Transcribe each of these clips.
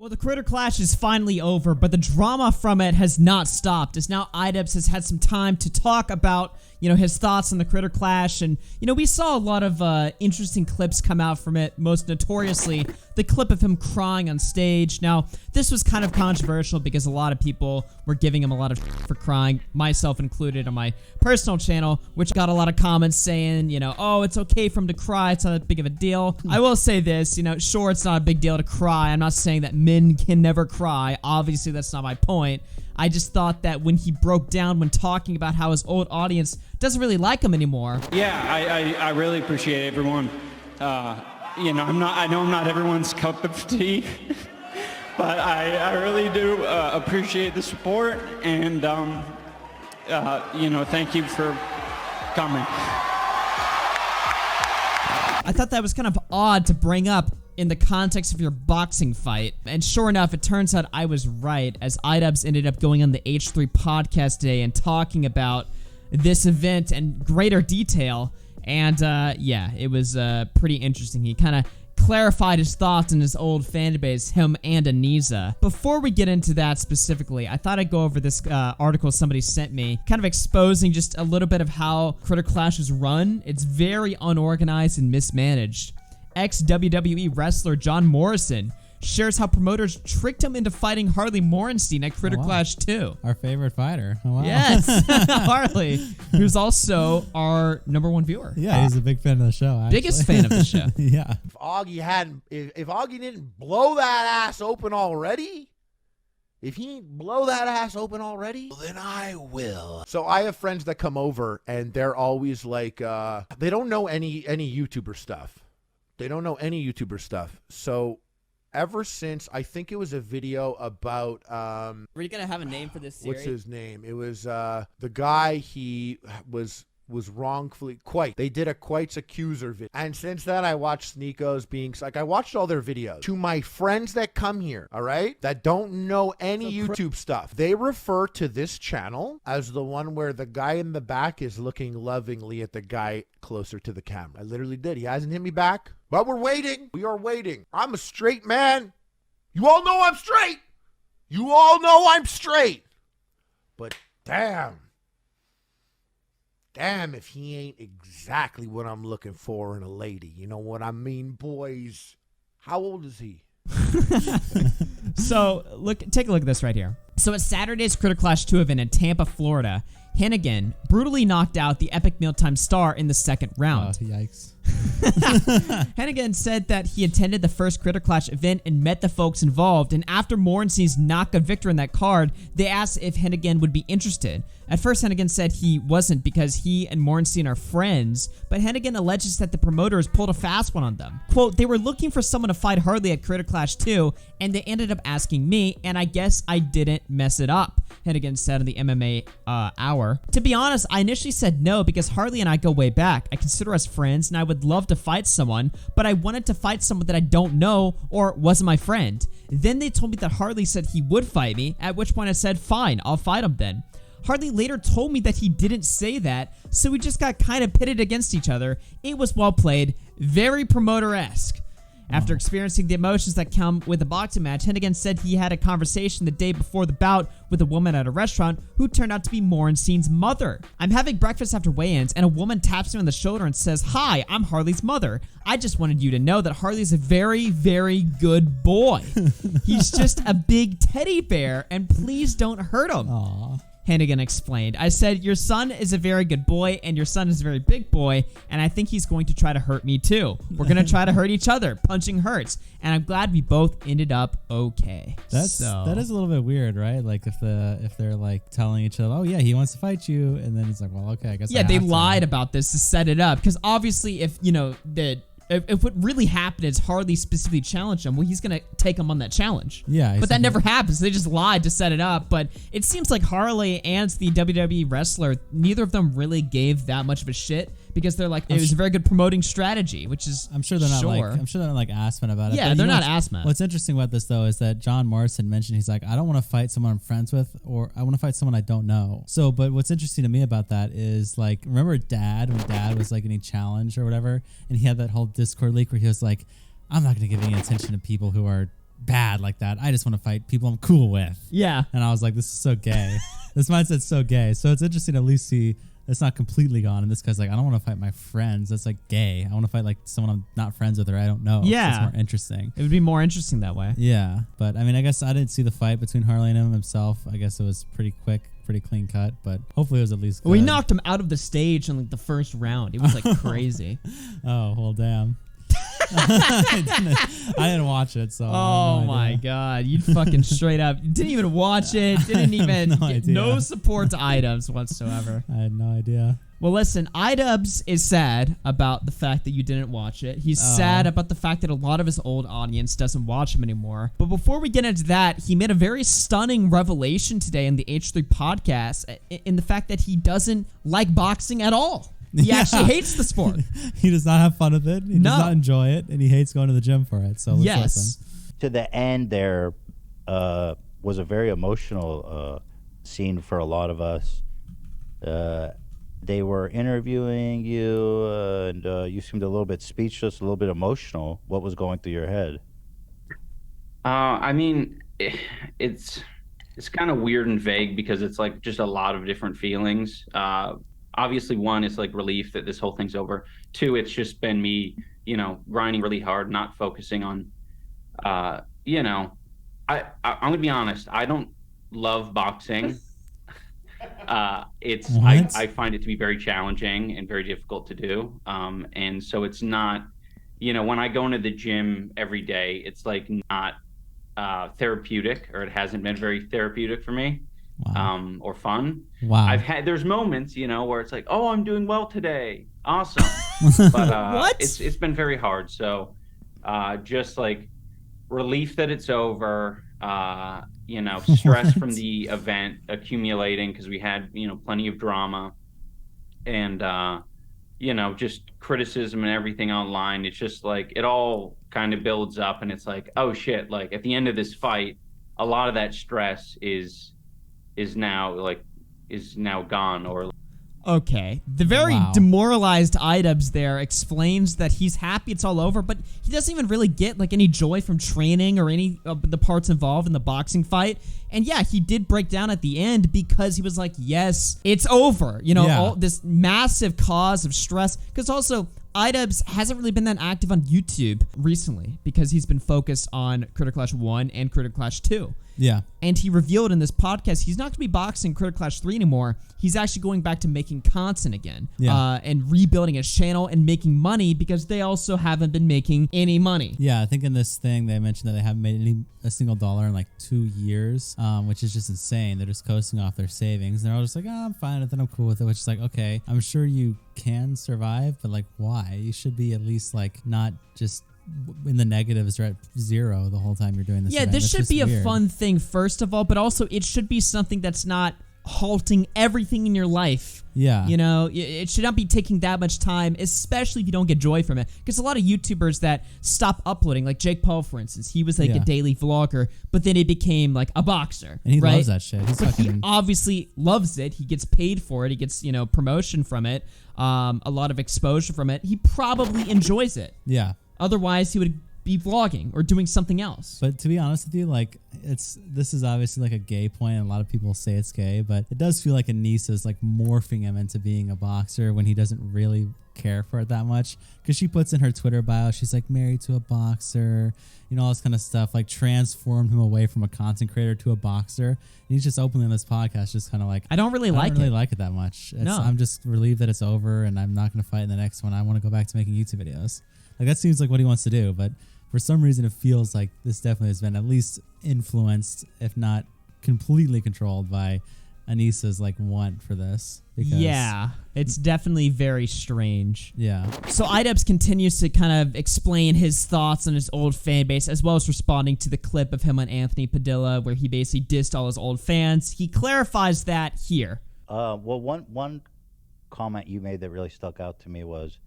Well, the Critter Clash is finally over, but the drama from it has not stopped, as now Idubbbz has had some time to talk about, his thoughts on the Critter Clash, and, we saw a lot of interesting clips come out from it, most notoriously the clip of him crying on stage. Now, this was kind of controversial because a lot of people were giving him a lot of for crying, myself included, on my personal channel, which got a lot of comments saying, oh, it's okay for him to cry, it's not that big of a deal. I will say this, sure, it's not a big deal to cry. I'm not saying that men can never cry. Obviously, that's not my point. I just thought that when he broke down when talking about how his old audience doesn't really like him anymore. Yeah, I really appreciate everyone. I know I'm not everyone's cup of tea, but I really do appreciate the support, and thank you for coming. I thought that was kind of odd to bring up in the context of your boxing fight. And sure enough, it turns out I was right, as Idubbbz ended up going on the H3 podcast today and talking about this event in greater detail. And yeah, it was pretty interesting. He kind of clarified his thoughts on his old fan base, him and Aniza. Before we get into that specifically, I thought I'd go over this article somebody sent me, kind of exposing just a little bit of how Critter Clash is run. It's very unorganized and mismanaged. Ex-WWE wrestler John Morrison shares how promoters tricked him into fighting Harley Morenstein at Critter Clash 2. Our favorite fighter. Oh, wow. Yes, Harley, who's also our #1 viewer. Yeah, he's a big fan of the show, actually. Biggest fan of the show. Yeah. If Augie didn't blow that ass open already, then I will. So I have friends that come over, and they're always like, they don't know any YouTuber stuff. So ever since, I think it was a video about Were you gonna have a name for this series? what's his name? It was the guy, he was wrongfully they did a Quite's accuser video. And since then, I watched Sneako's being like, I watched all their videos. To my friends that come here, all right, that don't know any YouTube stuff, they refer to this channel as the one where the guy in the back is looking lovingly at the guy closer to the camera. I literally did. He hasn't hit me back, but we're waiting. We are waiting. I'm a straight man. You all know I'm straight. But damn if he ain't exactly what I'm looking for in a lady. You know what I mean, boys? How old is he? So, take a look at this right here. So at Saturday's Critter Clash 2 event in Tampa, Florida, Hennigan brutally knocked out the Epic Mealtime star in the second round. Oh, yikes. Hennigan said that he attended the first Critter Clash event and met the folks involved, and after Morenstein's knockout victory in that card, they asked if Hennigan would be interested. At first, Hennigan said he wasn't because he and Morenstein are friends, but Hennigan alleges that the promoters pulled a fast one on them. Quote, they were looking for someone to fight Harley at Critter Clash 2, and they ended up asking me, and I guess I didn't mess it up, Hennigan said on the MMA Hour. To be honest, I initially said no because Harley and I go way back. I consider us friends, and I would love to fight someone, but I wanted to fight someone that I don't know or wasn't my friend. Then they told me that Harley said he would fight me, at which point I said, fine, I'll fight him then. Harley later told me that he didn't say that, so we just got kind of pitted against each other. It was well played, very promoter-esque. After experiencing the emotions that come with a boxing match, Hennigan said he had a conversation the day before the bout with a woman at a restaurant who turned out to be Morenstein's mother. I'm having breakfast after weigh-ins, and a woman taps me on the shoulder and says, hi, I'm Harley's mother. I just wanted you to know that Harley's a very, very good boy. He's just a big teddy bear, and please don't hurt him. Aww. Hennigan explained. I said, your son is a very good boy, and your son is a very big boy, and I think he's going to try to hurt me too. We're going to try to hurt each other. Punching hurts. And I'm glad we both ended up okay. That is a little bit weird, right? Like if they're like telling each other, oh yeah, he wants to fight you, and then it's like, well, okay, I guess. Yeah, they lied about this to set it up, because obviously if, if what really happened is Harley specifically challenged him, well, he's going to take him on that challenge. Yeah. But that never happens. They just lied to set it up. But it seems like Harley and the WWE wrestler, neither of them really gave that much of a shit because they're like, it was a very good promoting strategy, which is I'm sure they're not assman about it. Yeah, they're not assman. What's interesting about this though is that John Morrison mentioned he's like, I don't want to fight someone I'm friends with, or I want to fight someone I don't know. So, but what's interesting to me about that is like, remember when Dad was like getting challenged or whatever, and he had that whole Discord leak where he was like, I'm not going to give any attention to people who are bad like that. I just want to fight people I'm cool with. Yeah. And I was like, this is so gay. This mindset's so gay. So it's interesting to at least see it's not completely gone. And this guy's like, I don't want to fight my friends. That's like gay. I want to fight like someone I'm not friends with or I don't know. Yeah. It's more interesting. It would be more interesting that way. Yeah. But I mean, I guess I didn't see the fight between Harley and him himself. I guess it was pretty quick, pretty clean cut, but hopefully it was at least good. We knocked him out of the stage in like the first round. It was like crazy. Oh, well, damn. I didn't watch it, so. Oh my god, you fucking straight up didn't even watch it. Didn't even no support to Idubbbz whatsoever. I had no idea. Well, listen, Idubbbz is sad about the fact that you didn't watch it. He's sad about the fact that a lot of his old audience doesn't watch him anymore. But before we get into that, he made a very stunning revelation today in the H3 podcast in the fact that he doesn't like boxing at all. He actually hates the sport. He does not have fun with it. He does not enjoy it, and he hates going to the gym for it. So let's listen. To the end, there was a very emotional scene for a lot of us. They were interviewing you, and you seemed a little bit speechless, a little bit emotional. What was going through your head? I mean, it's kind of weird and vague because it's like just a lot of different feelings. Obviously, one is like relief that this whole thing's over. Two, it's just been me, grinding really hard, not focusing on, I'm gonna be honest. I don't love boxing. I find it to be very challenging and very difficult to do. And so it's not, when I go into the gym every day, it's like not therapeutic, or it hasn't been very therapeutic for me. Wow. Or fun. Wow. There's moments, where it's like, oh, I'm doing well today. Awesome. But What? It's been very hard. So just like relief that it's over, stress from the event accumulating because we had, plenty of drama and, just criticism and everything online. It's just like it all kind of builds up and it's like, oh shit, like at the end of this fight, a lot of that stress is now gone. Or okay, the very demoralized Idubbbz there explains that he's happy it's all over, but he doesn't even really get like any joy from training or any of the parts involved in the boxing fight. And yeah, he did break down at the end because he was like, yes, it's over, all this massive cause of stress. Because also Idubbbz hasn't really been that active on YouTube recently because he's been focused on Critter Clash 1 and Critter Clash 2. Yeah. And he revealed in this podcast he's not going to be boxing Critter Clash 3 anymore. He's actually going back to making content again and rebuilding his channel and making money because they also haven't been making any money. Yeah, I think in this thing they mentioned that they haven't made a single dollar in like 2 years, which is just insane. They're just coasting off their savings. They're all just like, I'm fine with it, I'm cool with it, which is like, okay, I'm sure you can survive, but like why? You should be at least like not just in the negatives or at zero the whole time you're doing this. Yeah, this should be a fun thing, first of all, but also it should be something that's not halting everything in your life. Yeah. It should not be taking that much time, especially if you don't get joy from it. Because a lot of YouTubers that stop uploading, like Jake Paul, for instance, he was like a daily vlogger, but then he became like a boxer. And he loves that shit. He obviously loves it. He gets paid for it. He gets, promotion from it, a lot of exposure from it. He probably enjoys it. Yeah. Otherwise, he would be vlogging or doing something else. But to be honest with you, like this is obviously like a gay point, and a lot of people say it's gay, but it does feel like Anissa's like morphing him into being a boxer when he doesn't really care for it that much. Because she puts in her Twitter bio, she's like married to a boxer, all this kind of stuff, like transformed him away from a content creator to a boxer. And he's just openly on this podcast, just kind of like, I don't really like it that much. I'm just relieved that it's over, and I'm not going to fight in the next one. I want to go back to making YouTube videos. Like that seems like what he wants to do, but for some reason it feels like this definitely has been at least influenced, if not completely controlled by Anissa's like want for this. Yeah, it's definitely very strange. Yeah. So Idubbbz continues to kind of explain his thoughts on his old fan base, as well as responding to the clip of him on Anthony Padilla where he basically dissed all his old fans. He clarifies that here. Well, one comment you made that really stuck out to me was,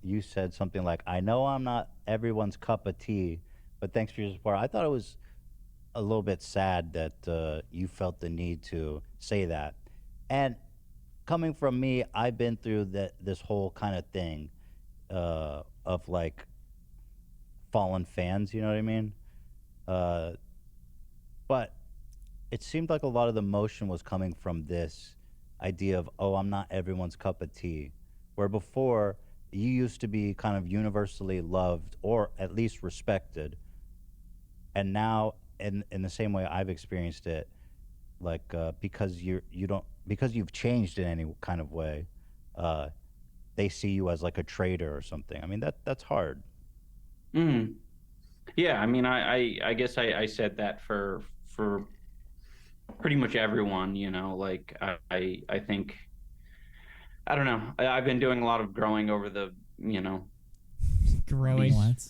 you said something like, I know I'm not everyone's cup of tea, but thanks for your support. I thought it was a little bit sad that you felt the need to say that. And coming from me, I've been through this whole kind of thing of like fallen fans, you know what I mean? But it seemed like a lot of the motion was coming from this idea of, oh, I'm not everyone's cup of tea. Where before, you used to be kind of universally loved or at least respected. And now, in the same way I've experienced it, like because because you've changed in any kind of way, they see you as like a traitor or something. I mean, that's hard. Yeah, I mean, I guess I said that for pretty much everyone, you know. Like I think, I don't know. I've been doing a lot of growing over the, you know, Growing. What?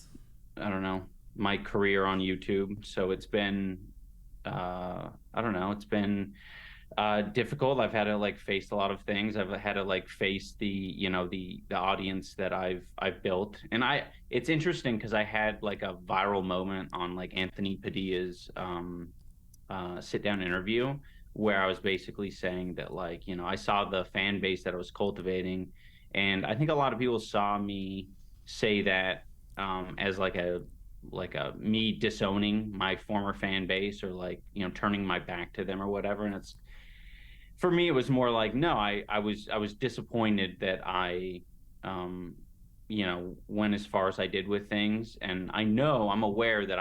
I don't know, my career on YouTube. So it's been, I don't know, it's been difficult. I've had to like face a lot of things. I've had to like face the, you know, the audience that I've built. And it's interesting because I had like a viral moment on like Anthony Padilla's sit down interview where I was basically saying that, like, you know, I saw the fan base that I was cultivating, and I think a lot of people saw me say that as like a me disowning my former fan base, or like, you know, turning my back to them or whatever. And it's, for me, it was more like, no, I was disappointed that I you know, went as far as I did with things. And I'm aware that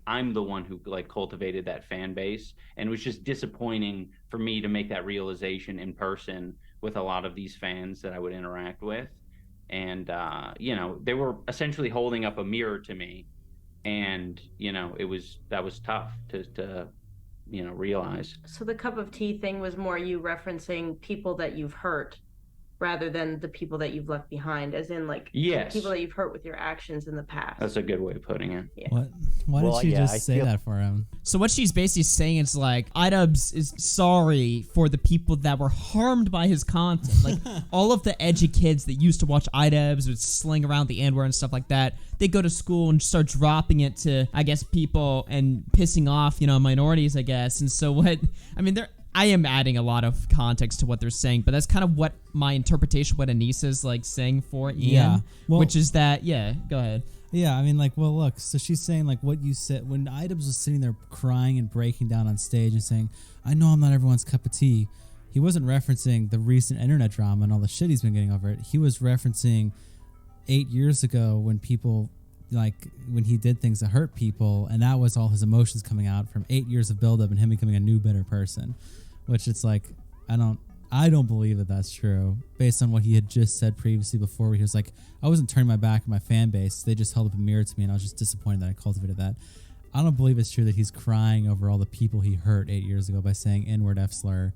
I'm the one who like cultivated that fan base, and it was just disappointing for me to make that realization in person with a lot of these fans that I would interact with. And you know, they were essentially holding up a mirror to me, and you know, that was tough to you know, realize. So the cup of tea thing was more you referencing people that you've hurt rather than the people that you've left behind, as in like Yes. people that you've hurt with your actions in the past. That's a good way of putting it. Yeah. What? Why Well, did she yeah, just I say feel- that for him? So what she's basically saying is like, Idubbbz is sorry for the people that were harmed by his content. Like all of the edgy kids that used to watch Idubbbz would sling around the N-word and stuff like that. They go to school and start dropping it to, I guess, people and pissing off, you know, minorities, I guess. And so I am adding a lot of context to what they're saying, but that's kind of what my interpretation, what Anissa's like saying for Ian, Yeah, well- which is that, yeah, go ahead. Yeah, I mean, like, well, look, so she's saying, like, what you said, when Idubbbz was sitting there crying and breaking down on stage and saying, I know I'm not everyone's cup of tea, he wasn't referencing the recent internet drama and all the shit he's been getting over it. He was referencing 8 years ago when people, like, when he did things that hurt people, and that was all his emotions coming out from 8 years of buildup and him becoming a new, better person, which it's like, I don't believe that that's true, based on what he had just said previously before, where he was like, I wasn't turning my back on my fan base. They just held up a mirror to me, and I was just disappointed that I cultivated that. I don't believe it's true that he's crying over all the people he hurt 8 years ago by saying N-word F slur.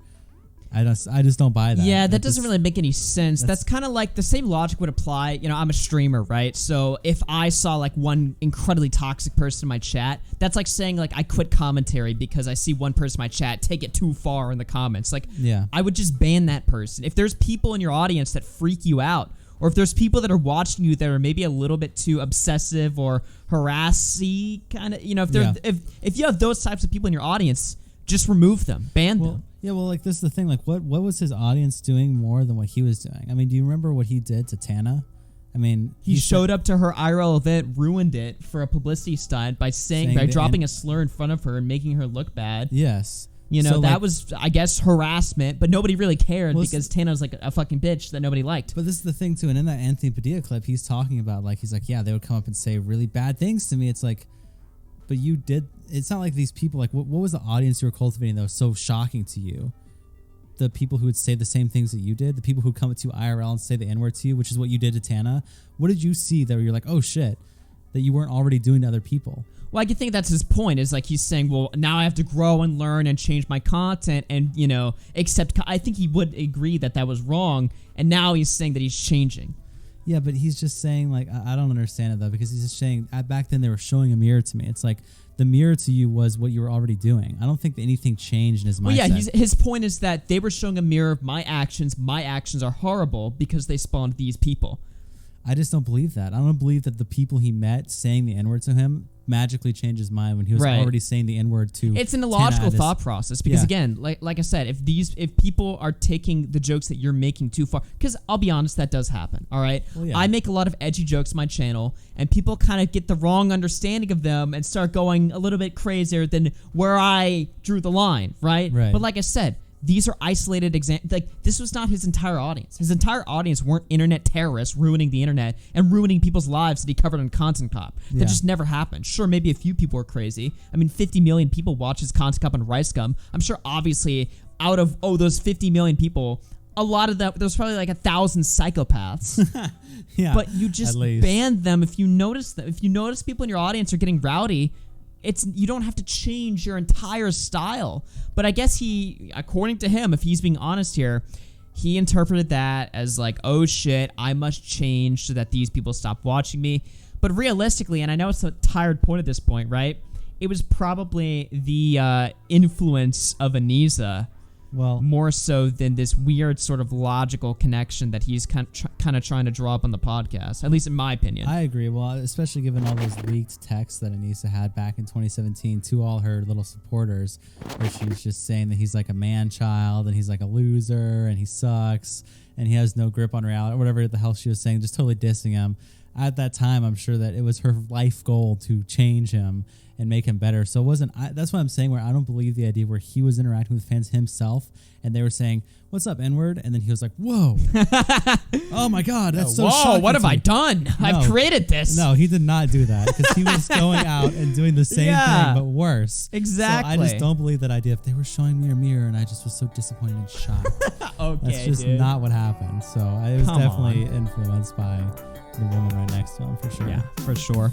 I just don't buy that. Yeah, that doesn't really make any sense. That's kind of like the same logic would apply. You know, I'm a streamer, right? So if I saw like one incredibly toxic person in my chat, that's like saying like I quit commentary because I see one person in my chat take it too far in the comments. Like, Yeah. I would just ban that person. If there's people in your audience that freak you out, or if there's people that are watching you that are maybe a little bit too obsessive or harassy, kind of, you know, if they're if you have those types of people in your audience, just remove them, ban them. Yeah, well, like, this is the thing. Like, what was his audience doing more than what he was doing? I mean, do you remember what he did to Tana? I mean, He showed up to her IRL event, ruined it for a publicity stunt by dropping a slur in front of her and making her look bad. Yes. You know, So, that like- was, I guess, harassment, but nobody really cared Well, because Tana was like a fucking bitch that nobody liked. But this is the thing, too. And in that Anthony Padilla clip, he's talking about, like, he's like, yeah, they would come up and say really bad things to me. It's like, but you did. It's not like these people, like, what was the audience you were cultivating that was so shocking to you? The people who would say the same things that you did, the people who come to IRL and say the N-word to you, which is what you did to Tana. What did you see that you're like, oh shit, that you weren't already doing to other people? Well, I can think that's his point, is like he's saying, well, now I have to grow and learn and change my content and, you know, accept. I think he would agree that that was wrong, and now he's saying that he's changing. Yeah, but he's just saying, like, I don't understand it, though, because he's just saying, back then they were showing a mirror to me. It's like, the mirror to you was what you were already doing. I don't think that anything changed in his mindset. Well, yeah, his point is that they were showing a mirror of my actions. My actions are horrible because they spawned these people. I just don't believe that. I don't believe that the people he met saying the N-word to him magically change his mind when he was Right. already saying the N-word to It's an 10 illogical out of thought process because Yeah. again, like I said, if people are taking the jokes that you're making too far, because I'll be honest, that does happen. All right, Well, yeah. I make a lot of edgy jokes on my channel, and people kind of get the wrong understanding of them and start going a little bit crazier than where I drew the line. Right. Right. But like I said, these are isolated examples. Like, this was not his entire audience. His entire audience weren't internet terrorists ruining the internet and ruining people's lives that he covered on Content Cop. That Yeah. just never happened. Sure, maybe a few people were crazy. I mean, 50 million people watch his Content Cop on Rice Gum. I'm sure, obviously, out of, those 50 million people, a lot of that, there's probably like 1,000 psychopaths. Yeah, But you just at least. ban them if you notice them. If you notice people in your audience are getting rowdy, you don't have to change your entire style. But I guess he, according to him, if he's being honest here, he interpreted that as like, oh shit, I must change so that these people stop watching me. But realistically, and I know it's a tired point at this point, right? It was probably the influence of Anisa Well, more so than this weird sort of logical connection that he's kind of trying to draw up on the podcast, at least in my opinion. I agree. Well, especially given all those leaked texts that Anissa had back in 2017 to all her little supporters, where she's just saying that he's like a man-child and he's like a loser and he sucks and he has no grip on reality, or whatever the hell she was saying, just totally dissing him. At that time, I'm sure that it was her life goal to change him and make him better. So it wasn't, that's what I'm saying, where I don't believe the idea where he was interacting with fans himself and they were saying, "What's up, N-word?" And then he was like, "Whoa, oh my God, that's so Whoa, shocking what have to I me." done? I've created this. No, he did not do that because he was going out and doing the same Yeah. thing, but worse. Exactly. So I just don't believe that idea. If they were showing me a mirror and I just was so disappointed and shocked. Okay, That's just dude. not what happened. So I was Come definitely influenced by the woman right next to him for sure. Yeah, for sure.